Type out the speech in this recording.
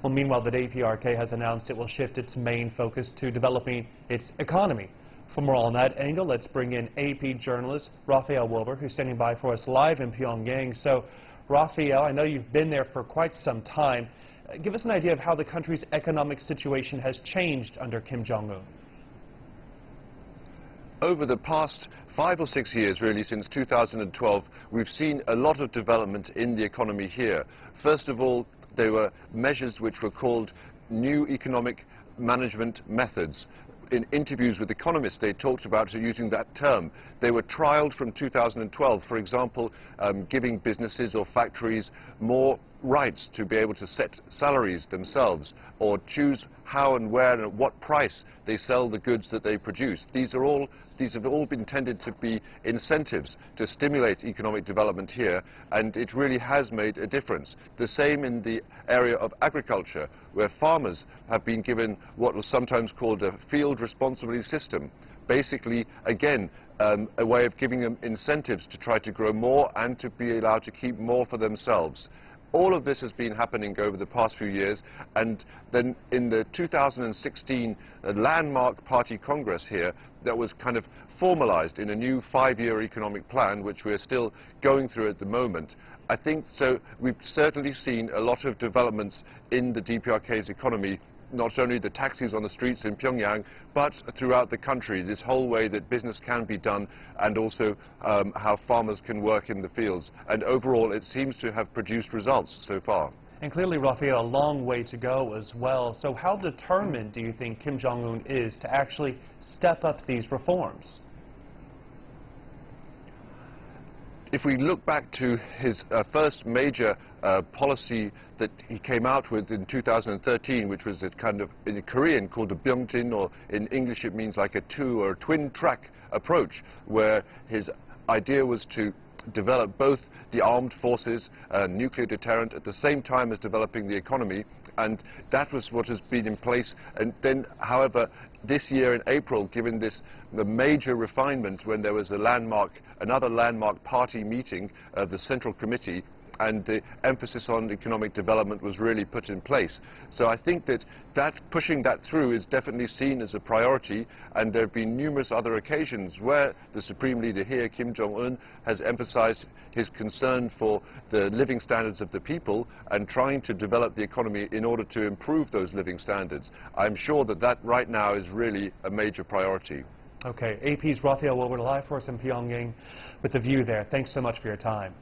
Well, meanwhile, the DPRK has announced it will shift its main focus to developing its economy. For more on that angle, let's bring in AP journalist Rafael Wober, who's standing by for us live in Pyongyang. So, Rafael, I know you've been there for quite some time. Give us an idea of how the country's economic situation has changed under Kim Jong Un. Over the past 5 or 6 years, really, since 2012, we've seen a lot of development in the economy here. First of all, there were measures which were called new economic management methods. In interviews with economists, they talked about using that term. They were trialed from 2012, for example, giving businesses or factories more rights to be able to set salaries themselves or choose how and where and at what price they sell the goods that they produce. These have all been intended to be incentives to stimulate economic development here, and it really has made a difference. The same in the area of agriculture, where farmers have been given what was sometimes called a field responsibility system. Basically, again, a way of giving them incentives to try to grow more and to be allowed to keep more for themselves. All of this has been happening over the past few years, and then in the 2016 landmark party congress here, that was kind of formalized in a new 5-year economic plan, which we're still going through at the moment. I think so. We've certainly seen a lot of developments in the DPRK's economy, not only the taxis on the streets in Pyongyang, but throughout the country, this whole way that business can be done, and also how farmers can work in the fields. And overall, it seems to have produced results so far. And clearly, Rafael, a long way to go as well. So how determined do you think Kim Jong Un is to actually step up these reforms? If we look back to his first major policy that he came out with in 2013, which was a kind of, in Korean, called a Byungjin, or in English it means like a two or a twin-track approach, where his idea was to develop both the armed forces, nuclear deterrent, at the same time as developing the economy, and that was what has been in place. And then, however, this year in April, given the major refinement when there was another landmark party meeting of the Central Committee, and the emphasis on economic development was really put in place. So I think that pushing that through is definitely seen as a priority, and there have been numerous other occasions where the Supreme Leader here, Kim Jong Un, has emphasized his concern for the living standards of the people and trying to develop the economy in order to improve those living standards. I'm sure that right now is really a major priority. Okay, AP's Rafael Wober live for us in Pyongyang with the View there. Thanks so much for your time.